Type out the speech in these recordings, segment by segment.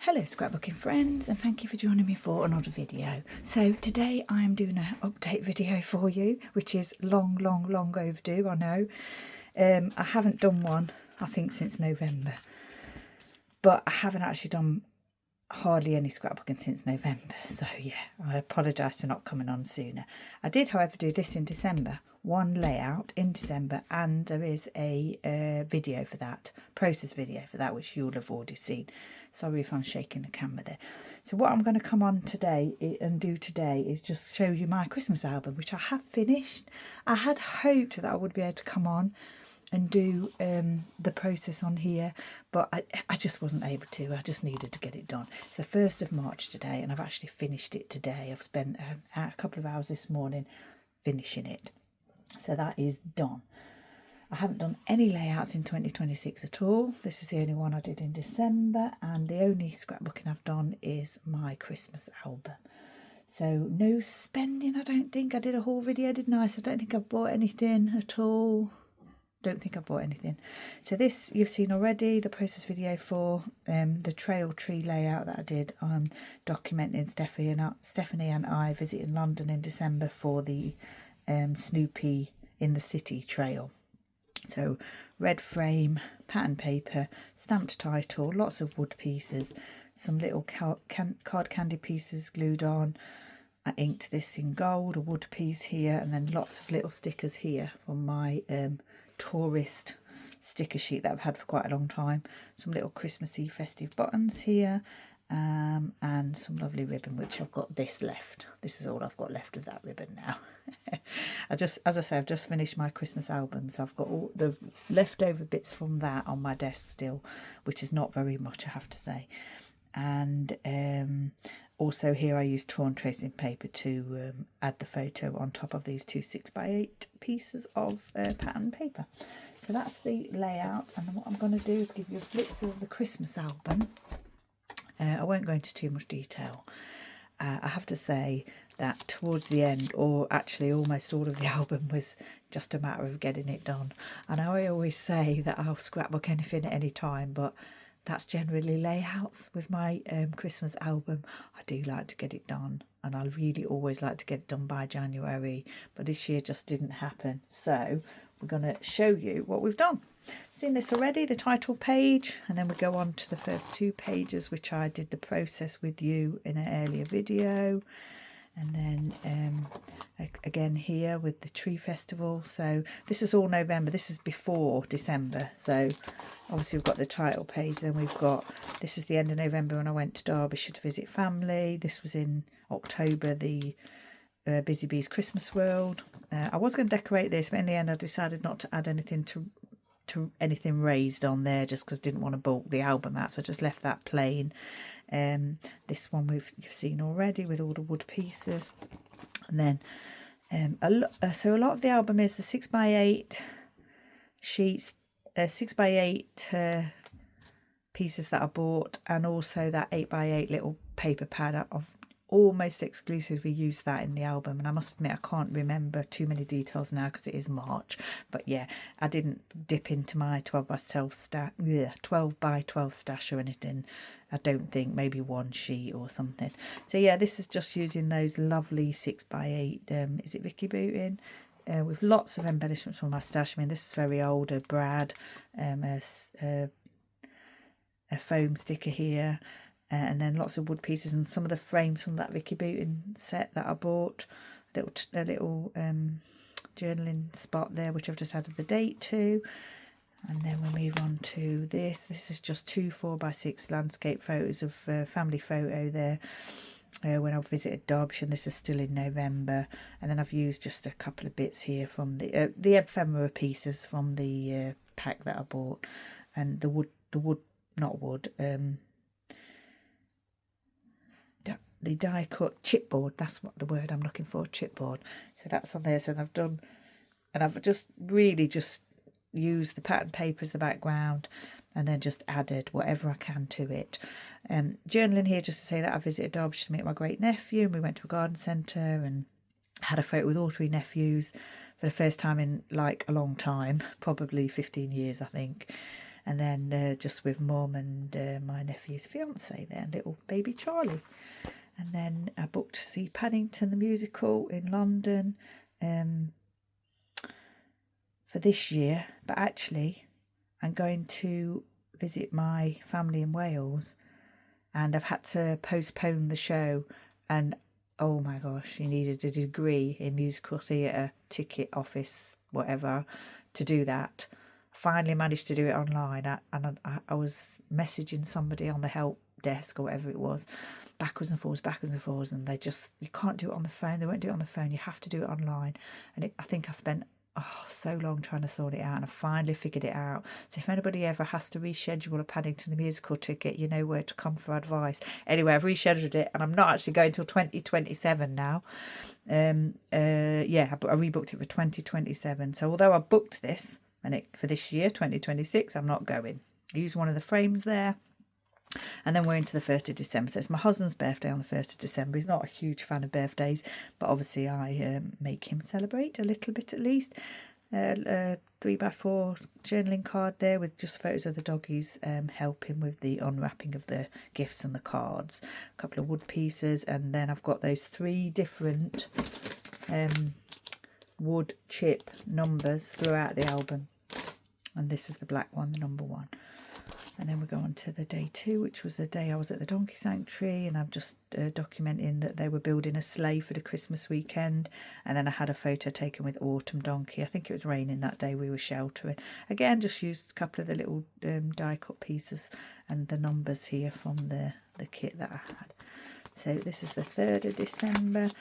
Hello scrapbooking friends, and thank you for joining me for another video. So today I am doing an update video for you, which is long overdue, I know. I haven't done one, I think, since November, but I haven't actually done hardly any scrapbooking since November, so yeah, I apologise for not coming on sooner. I did, however, do this in December, one layout in December, and there is a video for that, process video for that, which you'll have already seen. Sorry if I'm shaking the camera there. So what I'm going to come on today and do today is just show you my Christmas album, which I have finished. I had hoped that I would be able to come on and do the process on here, but I just wasn't able to. I just needed to get it done. It's the 1st of March today, and I've actually finished it today. I've spent a couple of hours this morning finishing it, so that is done. I haven't done any layouts in 2026 at all. This is the only one I did in December, and the only scrapbooking I've done is my Christmas album. So no spending, I don't think. I did a haul video, didn't I? So I don't think I bought anything at all. Don't think I bought anything. So this you've seen already, the process video for the trail tree layout that I did, documenting Stephanie and I visiting London in December for the Snoopy in the City trail. So red frame, pattern paper, stamped title, lots of wood pieces, some little card candy pieces glued on. I inked this in gold, a wood piece here, and then lots of little stickers here from my tourist sticker sheet that I've had for quite a long time. Some little Christmassy festive buttons here, and some lovely ribbon, which I've got this left. This is all I've got left of that ribbon now. As I say, I've just finished my Christmas album, so I've got all the leftover bits from that on my desk still, which is not very much, I have to say. And also here I used torn tracing paper to add the photo on top of these two 6x8 pieces of pattern paper. So that's the layout, and then what I'm going to do is give you a flip through of the Christmas album. I won't go into too much detail. I have to say that towards the end, or actually almost all of the album, was just a matter of getting it done. I know I always say that I'll scrapbook anything at any time, but that's generally layouts with my Christmas album. I do like to get it done, and I really always like to get it done by January, but this year just didn't happen. So we're going to show you what we've done. Seen this already, the title page, and then we go on to the first 2 pages, which I did the process with you in an earlier video. And then again here with the tree festival. So this is all November, this is before December. So obviously we've got the title page, then we've got, this is the end of November when I went to Derbyshire to visit family. This was in October, the Busy Bees Christmas World. I was going to decorate this, but in the end I decided not to add anything to anything raised on there, just because I didn't want to bulk the album out, so I just left that plain. This one you've seen already with all the wood pieces, and then so a lot of the album is the 6x8 sheets, 6x8 pieces that I bought, and also that 8x8 little paper pad. I've almost exclusively used that in the album, and I must admit I can't remember too many details now because it is March, but yeah, I didn't dip into my 12 by 12 stash or anything. I don't think, maybe one sheet or something. So yeah, this is just using those lovely 6x8 is it Vicky Booting, with lots of embellishments from my stash. I mean, this is very old, a Brad, a foam sticker here, and then lots of wood pieces, and some of the frames from that Vicky Booting set that I bought. A little journaling spot there, which I've just added the date to. And then we move on to this. This is just 2 4x6 landscape photos of family photo there when I visited Derbyshire, and this is still in November. And then I've used just a couple of bits here from the ephemera pieces from the pack that I bought, and the die cut chipboard, that's what the word I'm looking for, chipboard. So that's on there. So I've just really just used the pattern paper as the background, and then just added whatever I can to it. Journaling here just to say that I visited Derbyshire to meet my great nephew, and we went to a garden centre and had a photo with all 3 nephews for the first time in like a long time, probably 15 years I think. And then just with Mum and my nephew's fiance there, little baby Charlie. And then I booked to see Paddington the musical in London for this year. But actually, I'm going to visit my family in Wales, and I've had to postpone the show. And oh my gosh, you needed a degree in musical theatre, ticket office, whatever, to do that. Finally managed to do it online, and I was messaging somebody on the help desk or whatever it was, backwards and forwards, and you can't do it on the phone. They won't do it on the phone. You have to do it online. And I think I spent so long trying to sort it out, and I finally figured it out. So if anybody ever has to reschedule a Paddington the musical ticket, you know where to come for advice. Anyway, I've rescheduled it, and I'm not actually going till 2027 now. I rebooked it for 2027. So although I booked this for this year, 2026, I'm not going. I used one of the frames there. And then we're into the 1st of December. So it's my husband's birthday on the 1st of December. He's not a huge fan of birthdays, but obviously I make him celebrate a little bit at least. 3x4 journaling card there with just photos of the doggies helping with the unwrapping of the gifts and the cards. A couple of wood pieces, and then I've got those 3 different wood chip numbers throughout the album. And this is the black one, the number 1. And then we go on to the day 2, which was the day I was at the Donkey Sanctuary, and I'm just documenting that they were building a sleigh for the Christmas weekend. And then I had a photo taken with Autumn Donkey. I think it was raining that day, we were sheltering. Again, just used a couple of the little die cut pieces and the numbers here from the kit that I had. So this is the 3rd of December.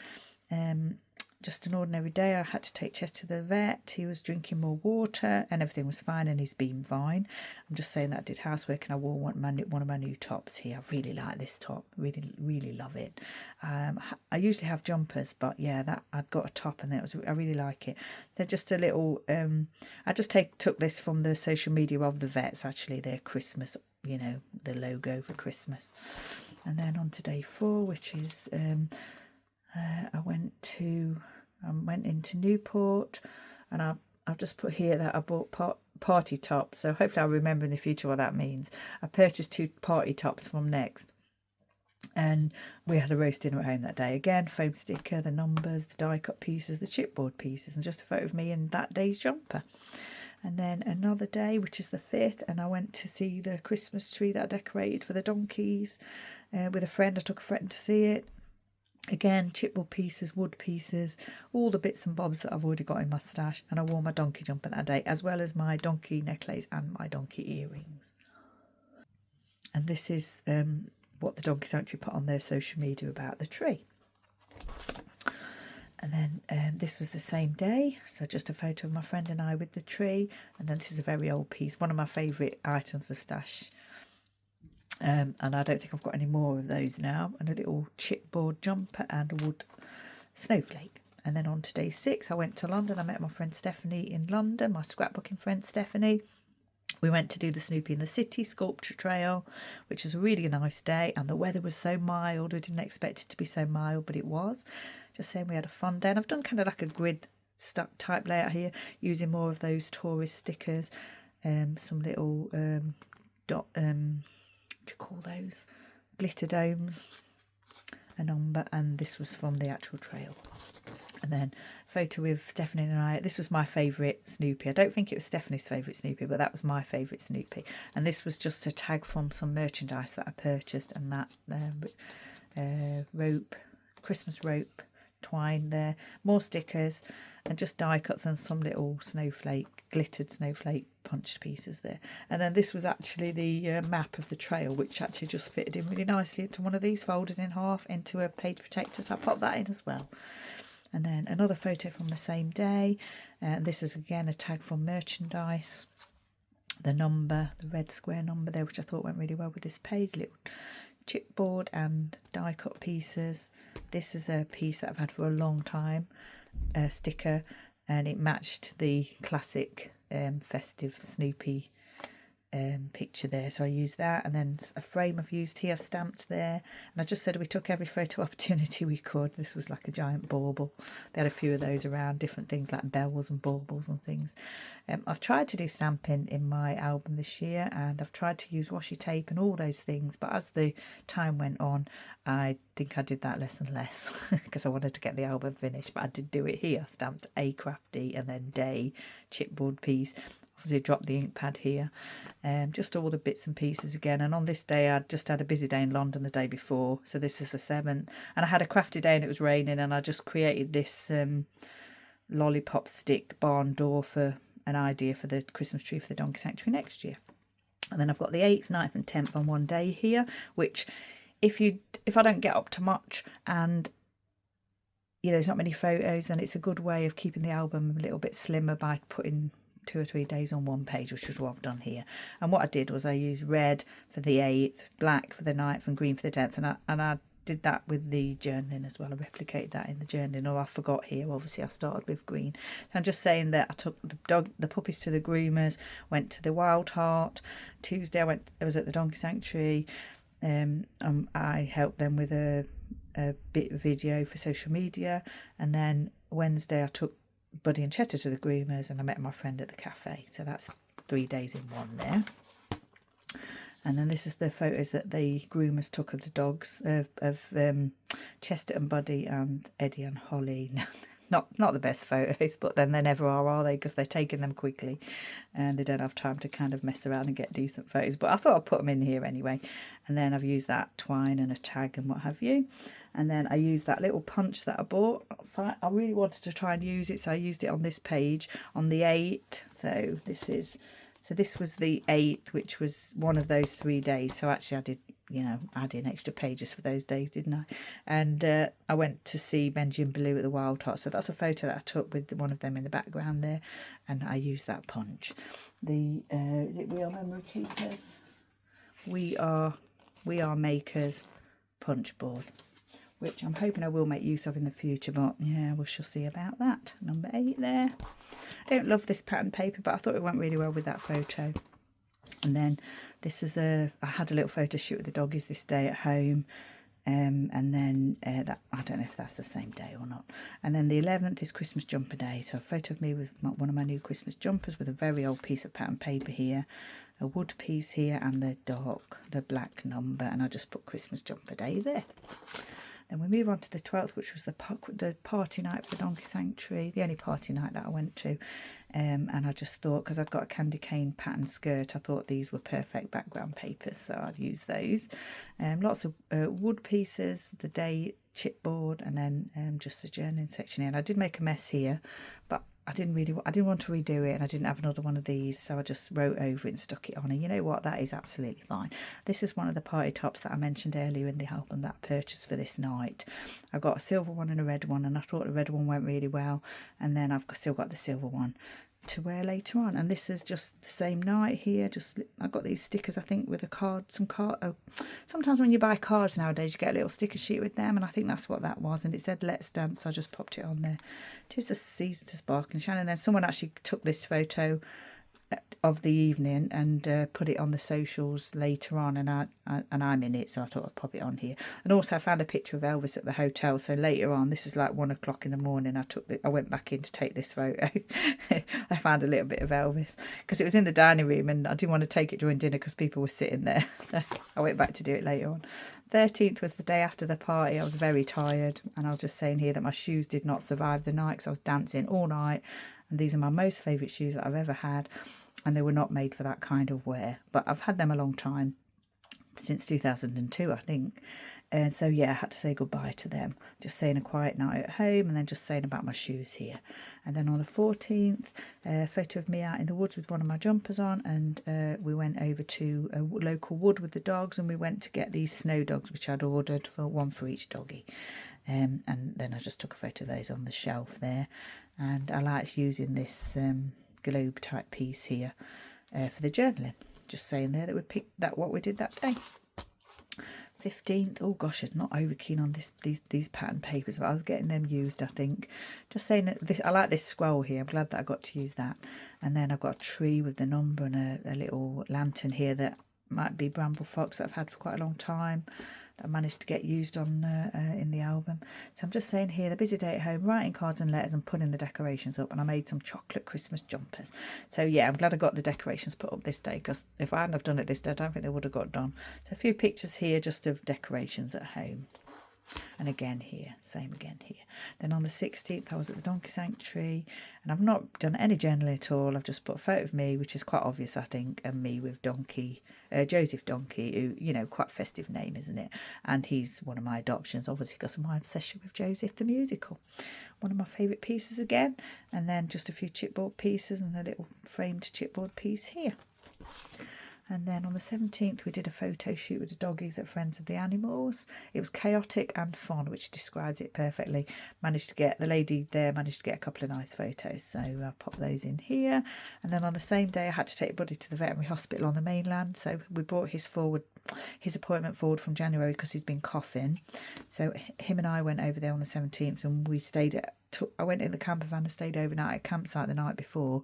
Just an ordinary day. I had to take Chess to the vet. He was drinking more water and everything was fine, and he's been fine. I'm just saying that I did housework and I wore one of my new tops here. I really like this top. Really, really love it. I usually have jumpers, but yeah, that I'd got a top and I really like it. They're just a little. I just took this from the social media of the vets. Actually, their Christmas, the logo for Christmas. And then on to day 4, which is I went into Newport, and I've just put here that I bought party tops, so hopefully I'll remember in the future what that means. I purchased 2 party tops from Next, and we had a roast dinner at home that day. Again, foam sticker, the numbers, the die cut pieces, the chipboard pieces, and just a photo of me in that day's jumper. And then another day, which is the 5th, and I went to see the Christmas tree that I decorated for the donkeys with a friend. I took a friend to see it. Again, chipboard pieces, wood pieces, all the bits and bobs that I've already got in my stash. And I wore my donkey jumper that day, as well as my donkey necklace and my donkey earrings. And this is what the Donkey Sanctuary put on their social media about the tree. And then this was the same day, so just a photo of my friend and I with the tree. And then this is a very old piece, one of my favourite items of stash. And I don't think I've got any more of those now. And a little chipboard jumper and a wood snowflake. And then on to day 6, I went to London. I met my friend Stephanie in London, my scrapbooking friend Stephanie. We went to do the Snoopy in the City sculpture trail, which was a really nice day. And the weather was so mild. We didn't expect it to be so mild, but it was. Just saying, we had a fun day. And I've done kind of like a grid stuck type layout here, using more of those tourist stickers, some little dot what do you call those? Glitter domes, a number, and this was from the actual trail. And then photo with Stephanie and I. This was my favourite Snoopy. I don't think it was Stephanie's favourite Snoopy, but that was my favourite Snoopy. And this was just a tag from some merchandise that I purchased, and that rope, Christmas rope, twine there, more stickers, and just die cuts and some little glittered snowflake punched pieces there. And then this was actually the map of the trail, which actually just fitted in really nicely into one of these, folded in half into a page protector, so I popped that in as well. And then another photo from the same day, and this is again a tag from merchandise, the number, the red square number there, which I thought went really well with this page, little chipboard and die cut pieces. This is a piece that I've had for a long time, a sticker, and it matched the classic festive Snoopy picture there, so I used that, and then a frame I've used here stamped there, and I just said we took every photo opportunity we could. This was like a giant bauble. They had a few of those around, different things like bells and baubles and things. I've tried to do stamping in my album this year, and I've tried to use washi tape and all those things, but as the time went on, I think I did that less and less because I wanted to get the album finished. But I did do it here, stamped A Crafty and then Day chipboard piece. Obviously dropped the ink pad here, just all the bits and pieces again. And on this day I'd just had a busy day in London the day before, so this is the 7th, and I had a crafty day and it was raining, and I just created this lollipop stick barn door for an idea for the Christmas tree for the donkey sanctuary next year. And then I've got the 8th, 9th and 10th on one day here, which if I don't get up to much and there's not many photos, then it's a good way of keeping the album a little bit slimmer by putting 2 or 3 days on one page, which is what I've done here. And what I did was I used red for the 8th, black for the 9th and green for the 10th, and I did that with the journaling as well. I replicated that in the journaling, or I forgot here, obviously I started with green. So I'm just saying that I took the puppies to the groomers, went to the Wild Heart. Tuesday I was at the donkey sanctuary. I helped them with a bit of video for social media, and then Wednesday I took Buddy and Chester to the groomers, and I met my friend at the cafe. So that's 3 days in one there. And then this is the photos that the groomers took of the dogs, of Chester and Buddy and Eddie and Holly. Not the best photos, but then they never are they? Because they're taking them quickly and they don't have time to kind of mess around and get decent photos. But I thought I'd put them in here anyway. And then I've used that twine and a tag and what have you. And then I used that little punch that I bought. I really wanted to try and use it, so I used it on this page on the 8th. So this was the 8th, which was one of those 3 days. So actually I did, add in extra pages for those days, didn't I? And I went to see Benji and Blue at the Wild Heart. So that's a photo that I took with one of them in the background there. And I used that punch. Is it We Are Memory Keepers? We Are Makers punch board, which I'm hoping I will make use of in the future, but yeah, we shall see about that. Number 8 there. I don't love this pattern paper, but I thought it went really well with that photo. And then this is I had a little photo shoot with the doggies this day at home. And then that, I don't know if that's the same day or not. And then the 11th is Christmas jumper day. So a photo of me with one of my new Christmas jumpers with a very old piece of pattern paper here, a wood piece here, and the black number. And I just put Christmas jumper day there. Then we move on to the 12th, which was the party night for the Donkey Sanctuary, the only party night that I went to. And I just thought, because I'd got a candy cane pattern skirt, I thought these were perfect background papers, so I'd use those. Lots of wood pieces, the day chipboard, and then just the journaling section here. And I did make a mess here, but I didn't want to redo it, and I didn't have another one of these, so I just wrote over it and stuck it on. And you know what, that is absolutely fine. This is one of the party tops that I mentioned earlier in the album that I purchased for this night. I got a silver one and a red one, and I thought the red one went really well, and then I've still got the silver one to wear later on. And this is just the same night here. I got these stickers, I think, with a card, sometimes when you buy cards nowadays you get a little sticker sheet with them, and I think that's what that was, and it said Let's Dance, so I just popped it on there. Tis the season to sparkle and shine. And then someone actually took this photo of the evening and put it on the socials later on, and I'm in it, so I thought I'd pop it on here. And also I found a picture of Elvis at the hotel, so later on, this is like 1 o'clock in the morning, I went back in to take this photo. I found a little bit of Elvis because it was in the dining room and I didn't want to take it during dinner because people were sitting there. I went back to do it later on. 13th was the day after the party. I was very tired, and I was just saying here that my shoes did not survive the night because I was dancing all night, and these are my most favourite shoes that I've ever had, and they were not made for that kind of wear, but I've had them a long time, since 2002 I think. And so yeah, I had to say goodbye to them, just saying a quiet night at home, and then just saying about my shoes here. And then on the 14th, a photo of me out in the woods with one of my jumpers on, and we went over to a local wood with the dogs, and we went to get these snow dogs, which I'd ordered, one for each doggy. And then I just took a photo of those on the shelf there. And I liked using this globe type piece here for the journaling, just saying there that we picked that what we did that day. 15th. Oh gosh, I'm not over keen on these pattern papers, but I was getting them used, I think. Just saying that I like this scroll here. I'm glad that I got to use that. And then I've got a tree with the number and a little lantern here that might be bramble fox that I've had for quite a long time. I managed to get used on in the album. So I'm just saying here, the busy day at home, writing cards and letters and putting the decorations up, and I made some chocolate Christmas jumpers. So yeah, I'm glad I got the decorations put up this day, because if I hadn't have done it this day, I don't think they would have got done. So a few pictures here just of decorations at home. And again here, same again here. Then on the 16th, I was at the Donkey Sanctuary, and I've not done any journaling at all. I've just put a photo of me, which is quite obvious, I think, and me with Donkey, Joseph Donkey, who, you know, quite a festive name, isn't it? And he's one of my adoptions, obviously, because of my obsession with Joseph the musical. One of my favourite pieces again. And then just a few chipboard pieces and a little framed chipboard piece here. And then on the 17th, we did a photo shoot with the doggies at Friends of the Animals. It was chaotic and fun, which describes it perfectly. The lady there managed to get a couple of nice photos, so I'll pop those in here. And then on the same day, I had to take Buddy to the veterinary hospital on the mainland, so we brought his appointment forward from January because he's been coughing. So him and I went over there on the 17th, and we I went in the camper van and stayed overnight at a campsite the night before,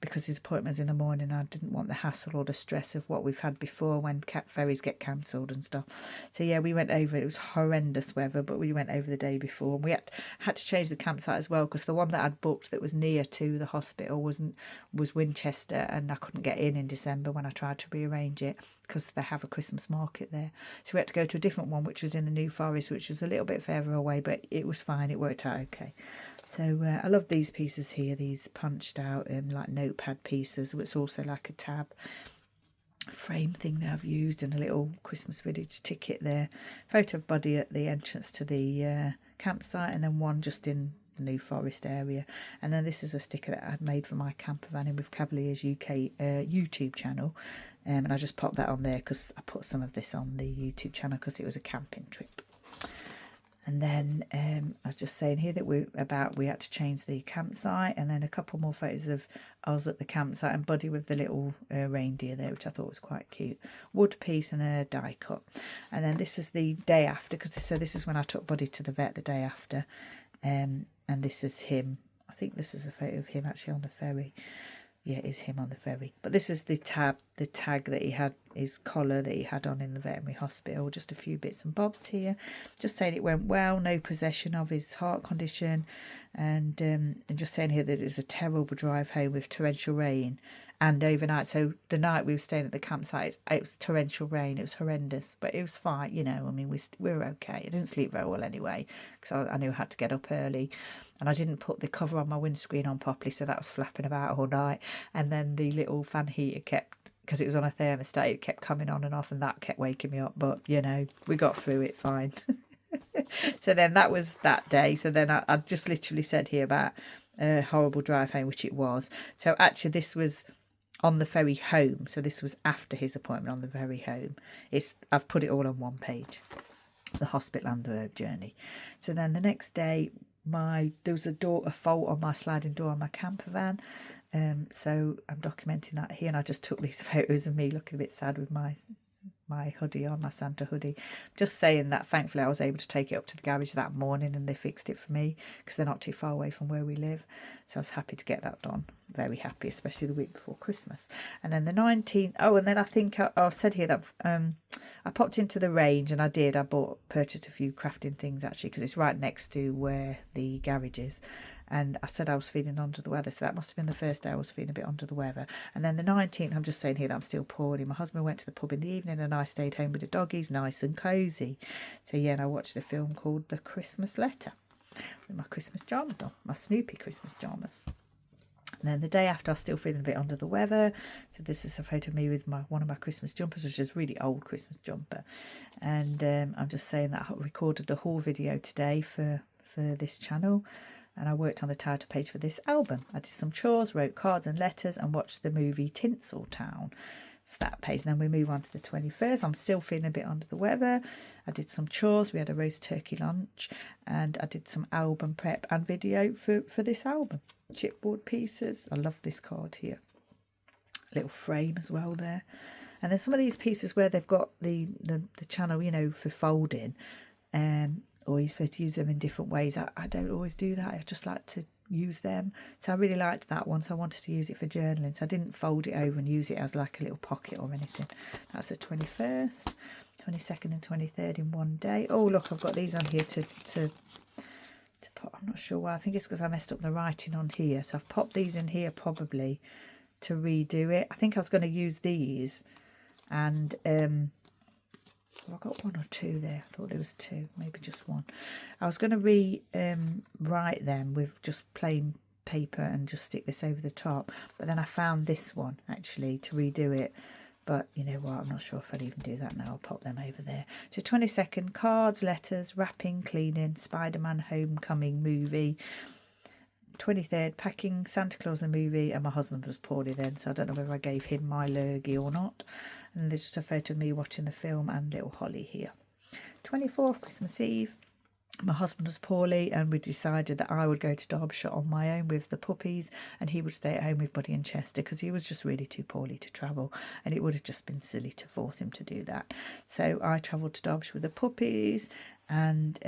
because his appointment was in the morning. I didn't want the hassle or the stress of what we've had before when ferries get cancelled and stuff. So yeah, we went over. It was horrendous weather, but we went over the day before, and we had to change the campsite as well, because the one that I'd booked that was near to the hospital was Winchester, and I couldn't get in December when I tried to rearrange it, because they have a Christmas market there. So we had to go to a different one, which was in the New Forest, which was a little bit further away, but it was fine. It worked out okay. So I love these pieces here, these punched out like notepad pieces. It's also like a tab frame thing that I've used, and a little Christmas Village ticket there. Photo of Buddy at the entrance to the campsite, and then one just in the New Forest area. And then this is a sticker that I had made for my camper van in with Cavaliers UK YouTube channel. And I just popped that on there because I put some of this on the YouTube channel because it was a camping trip. And then I was just saying here that we had to change the campsite, and then a couple more photos of us at the campsite and Buddy with the little reindeer there, which I thought was quite cute. Wood piece and a die cut. And then this is the day after, because this is when I took Buddy to the vet the day after. And this is him. I think this is a photo of him actually on the ferry. Yeah, it is him on the ferry. But this is the tag that he had, his collar that he had on in the veterinary hospital. Just a few bits and bobs here. Just saying it went well, no possession of his heart condition. And just saying here that it was a terrible drive home with torrential rain and overnight. So the night we were staying at the campsite, it was torrential rain. It was horrendous, but it was fine. You know, I mean, we were okay. I didn't sleep very well anyway, because I knew I had to get up early. And I didn't put the cover on my windscreen on properly, so that was flapping about all night. And then the little fan heater kept, because it was on a thermostat, it kept coming on and off, and that kept waking me up. But, you know, we got through it fine. So then that was that day. So then I just literally said here about a horrible drive home, which it was. So actually this was on the ferry home. So this was after his appointment on the ferry home. I've put it all on one page, the hospital and the journey. So then the next day, there was a fault on my sliding door on my camper van. So I'm documenting that here, and I just took these photos of me looking a bit sad with my hoodie on, my Santa hoodie. Just saying that thankfully I was able to take it up to the garage that morning, and they fixed it for me because they're not too far away from where we live. So I was happy to get that done. Very happy, especially the week before Christmas. And then the 19th, and then I think I said here that I popped into the range, and I purchased a few crafting things actually, because it's right next to where the garage is. And I said I was feeling under the weather, so that must have been the first day I was feeling a bit under the weather. And then the 19th, I'm just saying here that I'm still poorly. My husband went to the pub in the evening, and I stayed home with the doggies, nice and cosy. So yeah, and I watched a film called The Christmas Letter with my Christmas pyjamas on, my Snoopy Christmas pyjamas. And then the day after, I was still feeling a bit under the weather. So this is a photo of me with one of my Christmas jumpers, which is a really old Christmas jumper. And I'm just saying that I recorded the haul video today for this channel. And I worked on the title page for this album. I did some chores, wrote cards and letters, and watched the movie Tinseltown. It's that page. And then we move on to the 21st. I'm still feeling a bit under the weather. I did some chores. We had a roast turkey lunch. And I did some album prep and video for this album. Chipboard pieces. I love this card here. Little frame as well there. And then some of these pieces where they've got the channel, you know, for folding, or you're supposed to use them in different ways. I don't always do that. I just like to use them. So I really liked that one, so I wanted to use it for journaling. So I didn't fold it over and use it as like a little pocket or anything. That's the 21st, 22nd and 23rd in one day. Oh look, I've got these on here to put. I'm not sure why. I think it's because I messed up the writing on here. So I've popped these in here probably to redo it. I think I was going to use these, and I got one or two there. I thought there was two, maybe just one. I was going to write them with just plain paper and just stick this over the top, but then I found this one actually to redo it. But you know what, I'm not sure if I'll even do that now. I'll pop them over there. So 22nd, cards, letters, wrapping, cleaning, Spider-Man Homecoming movie. 23rd, packing, Santa Claus the movie, and my husband was poorly then, so I don't know whether I gave him my lurgy or not. And there's just a photo of me watching the film and little Holly here. 24th, Christmas Eve. My husband was poorly and we decided that I would go to Derbyshire on my own with the puppies and he would stay at home with Buddy and Chester because he was just really too poorly to travel, and it would have just been silly to force him to do that. So I travelled to Derbyshire with the puppies, and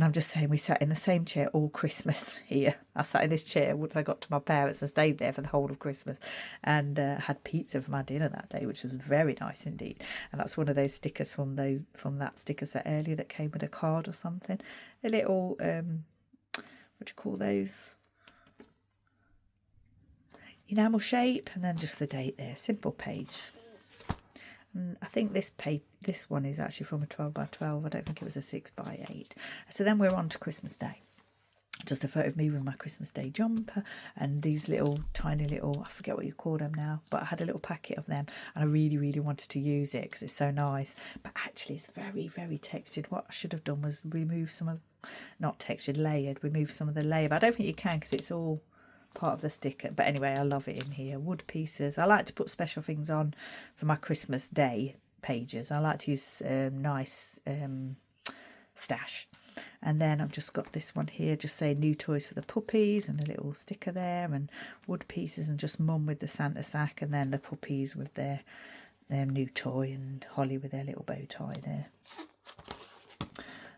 I'm just saying, we sat in the same chair all Christmas here. I sat in this chair once I got to my parents and stayed there for the whole of Christmas, and had pizza for my dinner that day, which was very nice indeed. And that's one of those stickers from that sticker set earlier that came with a card or something. A little, what do you call those? Enamel shape, and then just the date there. Simple page. And I think this one is actually from a 12 by 12. I don't think it was a 6 by 8. So then we're on to Christmas Day. Just a photo of me with my Christmas Day jumper and these little tiny little, I forget what you call them now, but I had a little packet of them and I really, really wanted to use it because it's so nice. But actually it's very, very textured. What I should have done was remove some of, not textured, layered, remove some of the layer. But I don't think you can because it's all part of the sticker. But anyway, I love it in here. Wood pieces. I like to put special things on for my Christmas Day pages. I like to use nice stash. And then I've just got this one here just saying new toys for the puppies and a little sticker there, and wood pieces, and just mum with the Santa sack, and then the puppies with their new toy, and Holly with their little bow tie there.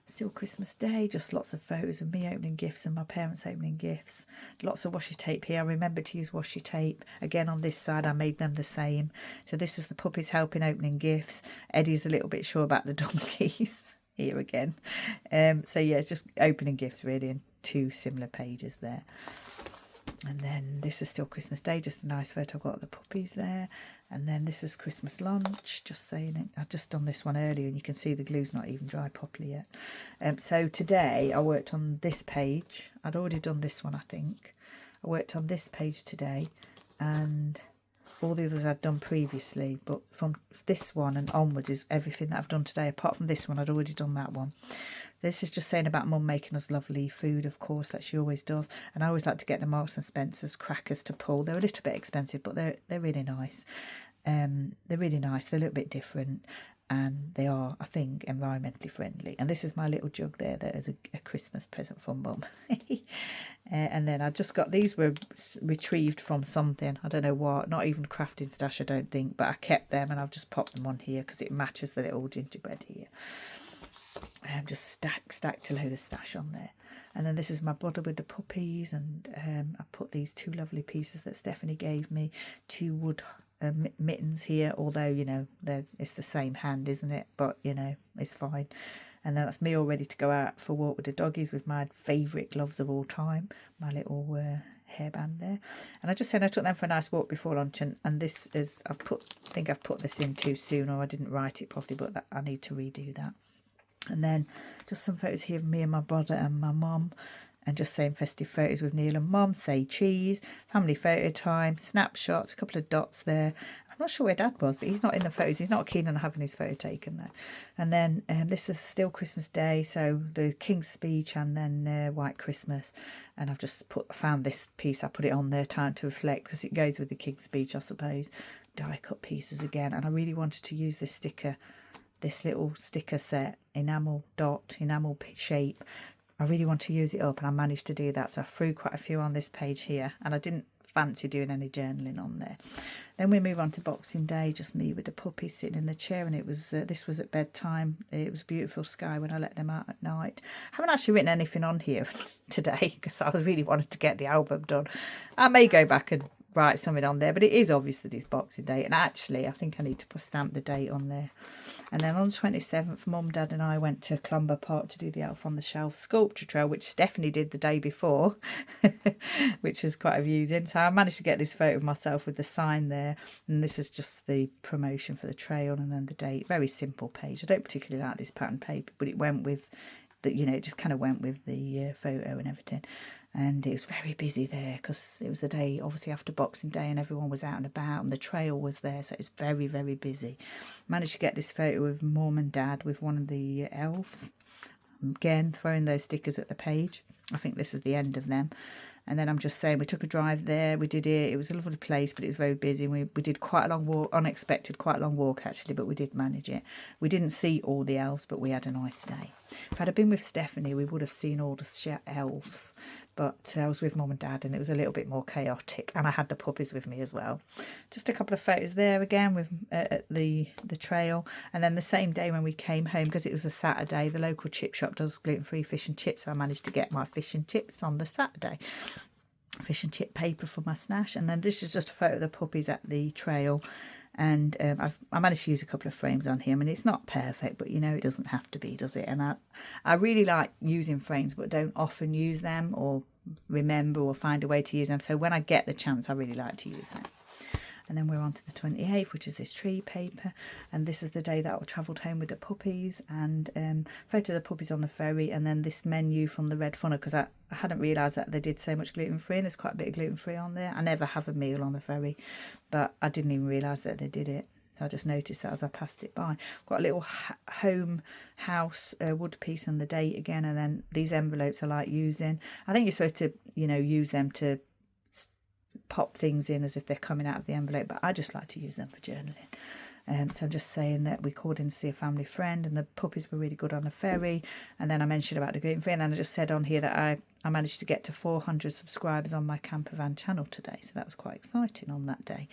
Still Christmas Day, just lots of photos of me opening gifts and my parents opening gifts. Lots of washi tape here. I remember to use washi tape. Again, on this side, I made them the same. So this is the puppies helping opening gifts. Eddie's a little bit sure about the donkeys here again. So yeah, it's just opening gifts really, and two similar pages there. And then this is still Christmas Day, just a nice photo I've got of the puppies there. And then this is Christmas lunch, just saying it. I've just done this one earlier and you can see the glue's not even dry properly yet. So today I worked on this page. I'd already done this one, I think. I worked on this page today, and all the others I'd done previously. But from this one and onwards is everything that I've done today. Apart from this one, I'd already done that one. This is just saying about Mum making us lovely food, of course, that she always does. And I always like to get the Marks and Spencer's crackers to pull. They're a little bit expensive, but they're really nice. They're really nice. They're a little bit different, and they are, I think, environmentally friendly. And this is my little jug there that is a Christmas present from Mum. And then I just got, these were retrieved from something, I don't know what, not even crafting stash, I don't think, but I kept them and I've just popped them on here because it matches the little gingerbread here. Just stacked a load of stash on there. And then this is my brother with the puppies, and I put these two lovely pieces that Stephanie gave me, two wood mittens here, although, you know, it's the same hand, isn't it? But, you know, it's fine. And then that's me all ready to go out for a walk with the doggies with my favourite gloves of all time, my little hairband there. And I just said I took them for a nice walk before lunch, and this is, I think I've put this in too soon, or I didn't write it properly, but I need to redo that. And then just some photos here of me and my brother and my mum, and just saying festive photos with Neil and Mum, say cheese, family photo time, snapshots, a couple of dots there. I'm not sure where Dad was, but he's not in the photos. He's not keen on having his photo taken though. And then this is still Christmas Day, so the King's Speech, and then White Christmas. And I've just found this piece, I put it on there, Time to Reflect, because it goes with the King's Speech, I suppose. Die cut pieces again, and I really wanted to use this sticker, this little sticker set, enamel dot, enamel shape. I really want to use it up, and I managed to do that, so I threw quite a few on this page here, and I didn't fancy doing any journaling on there. Then we move on to Boxing Day, just me with the puppy sitting in the chair, and it was this was at bedtime. It was beautiful sky when I let them out at night. I haven't actually written anything on here today because I really wanted to get the album done. I may go back and write something on there, but it is obvious that it's Boxing Day, and actually I think I need to stamp the date on there. And then on the 27th, Mum, Dad and I went to Clumber Park to do the Elf on the Shelf sculpture trail, which Stephanie did the day before, which was quite amusing. So I managed to get this photo of myself with the sign there, and this is just the promotion for the trail and then the date. Very simple page. I don't particularly like this pattern paper, but it went with the, you know, it just kind of went with the photo and everything. And it was very busy there because it was the day obviously after Boxing Day and everyone was out and about and the trail was there, so it's very, very busy. Managed to get this photo of Mum and Dad with one of the elves, again throwing those stickers at the page. I think this is the end of them. And then I'm just saying, we took a drive there, we did it was a lovely place, but it was very busy. We did quite a long walk, unexpected, quite a long walk actually, but we did manage it. We didn't see all the elves, but we had a nice day. If I'd have been with Stephanie, we would have seen all the elves, but I was with Mum and Dad and it was a little bit more chaotic, and I had the puppies with me as well. Just a couple of photos there again with at the trail. And then the same day when we came home, because it was a Saturday, the local chip shop does gluten-free fish and chips, so I managed to get my fish and chips on the Saturday. Fish and chip paper for my snash. And then this is just a photo of the puppies at the trail, and I managed to use a couple of frames on here. I mean, it's not perfect, but you know, it doesn't have to be, does it? And I really like using frames, but don't often use them or remember or find a way to use them. So when I get the chance, I really like to use them. And then we're on to the 28th, which is this tree paper. And this is the day that I travelled home with the puppies, and photo of the puppies on the ferry. And then this menu from the Red Funnel, because I hadn't realised that they did so much gluten-free, and there's quite a bit of gluten-free on there. I never have a meal on the ferry, but I didn't even realise that they did it. So I just noticed that as I passed it by. I've got a little home house wood piece and the date again. And then these envelopes I like using. I think you're supposed to, you know, use them to pop things in as if they're coming out of the envelope, but I just like to use them for journaling. So I'm just saying that we called in to see a family friend, and the puppies were really good on the ferry. And then I mentioned about the gluten-free, and then I just said on here that I managed to get to 400 subscribers on my campervan channel today, so that was quite exciting on that day.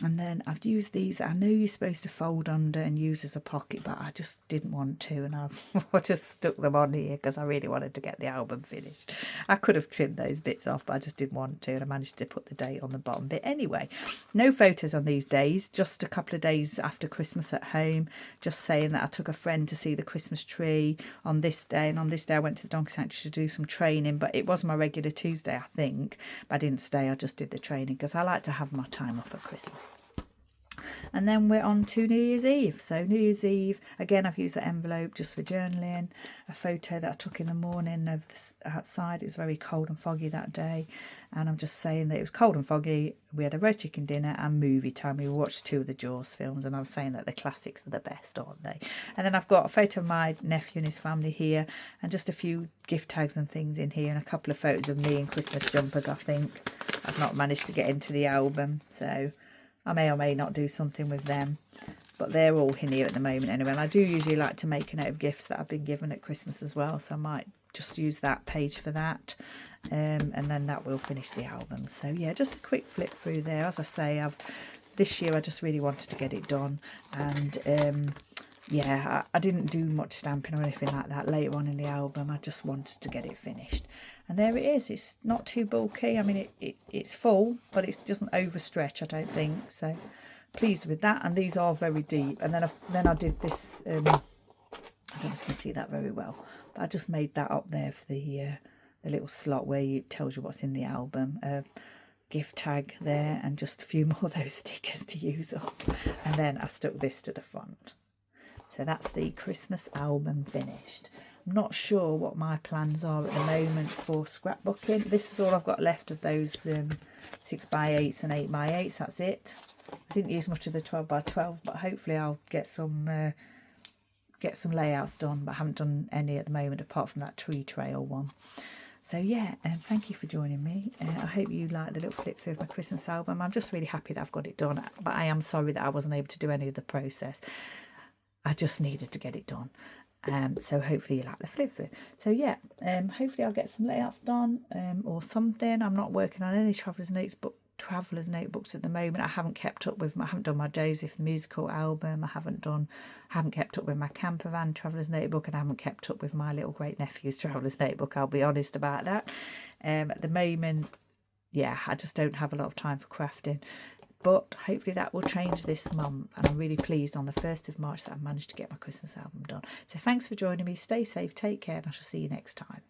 And then I've used these. I know you're supposed to fold under and use as a pocket, but I just didn't want to, and I just stuck them on here because I really wanted to get the album finished. I could have trimmed those bits off, but I just didn't want to, and I managed to put the date on the bottom bit. Anyway, no photos on these days, just a couple of days after Christmas at home, just saying that I took a friend to see the Christmas tree on this day, and on this day I went to the Donkey Sanctuary to do some training, but it was my regular Tuesday, I think, but I didn't stay, I just did the training because I like to have my time off at Christmas. And then we're on to New Year's Eve. So New Year's Eve, again, I've used the envelope just for journaling. A photo that I took in the morning of outside. It was very cold and foggy that day. And I'm just saying that it was cold and foggy. We had a roast chicken dinner and movie time. We watched 2 of the Jaws films, and I was saying that the classics are the best, aren't they? And then I've got a photo of my nephew and his family here, and just a few gift tags and things in here, and a couple of photos of me in Christmas jumpers, I think. I've not managed to get into the album, so I may or may not do something with them, but they're all in here at the moment anyway. And I do usually like to make a note of gifts that I've been given at Christmas as well, so I might just use that page for that, and then that will finish the album. So yeah, just a quick flip through there. As I say, this year I just really wanted to get it done, and yeah, I didn't do much stamping or anything like that later on in the album. I just wanted to get it finished. And there it is. It's not too bulky. I mean, it's full, but it doesn't overstretch, I don't think. So pleased with that. And these are very deep. And then I did this. I don't know if you can see that very well, but I just made that up there for the little slot where it tells you what's in the album. Gift tag there, and just a few more of those stickers to use up. And then I stuck this to the front. So that's the Christmas album finished. I'm not sure what my plans are at the moment for scrapbooking. This is all I've got left of those 6x8s and 8x8s. That's it. I didn't use much of the 12x12, but hopefully I'll get some layouts done. But I haven't done any at the moment apart from that tree trail one. So yeah, thank you for joining me. I hope you like the little flip through of my Christmas album. I'm just really happy that I've got it done, but I am sorry that I wasn't able to do any of the process. I just needed to get it done. So hopefully you like the flip through. So yeah, hopefully I'll get some layouts done or something. I'm not working on any traveller's notes, but Traveller's notebooks at the moment. I haven't kept up with, I haven't done my Joseph musical album, I haven't kept up with my camper van Traveller's notebook, and I haven't kept up with my little great nephew's Traveller's notebook, I'll be honest about that. At the moment, yeah, I just don't have a lot of time for crafting, but hopefully that will change this month, and I'm really pleased on the 1st of March that I managed to get my Christmas album done. So thanks for joining me, stay safe, take care, and I shall see you next time.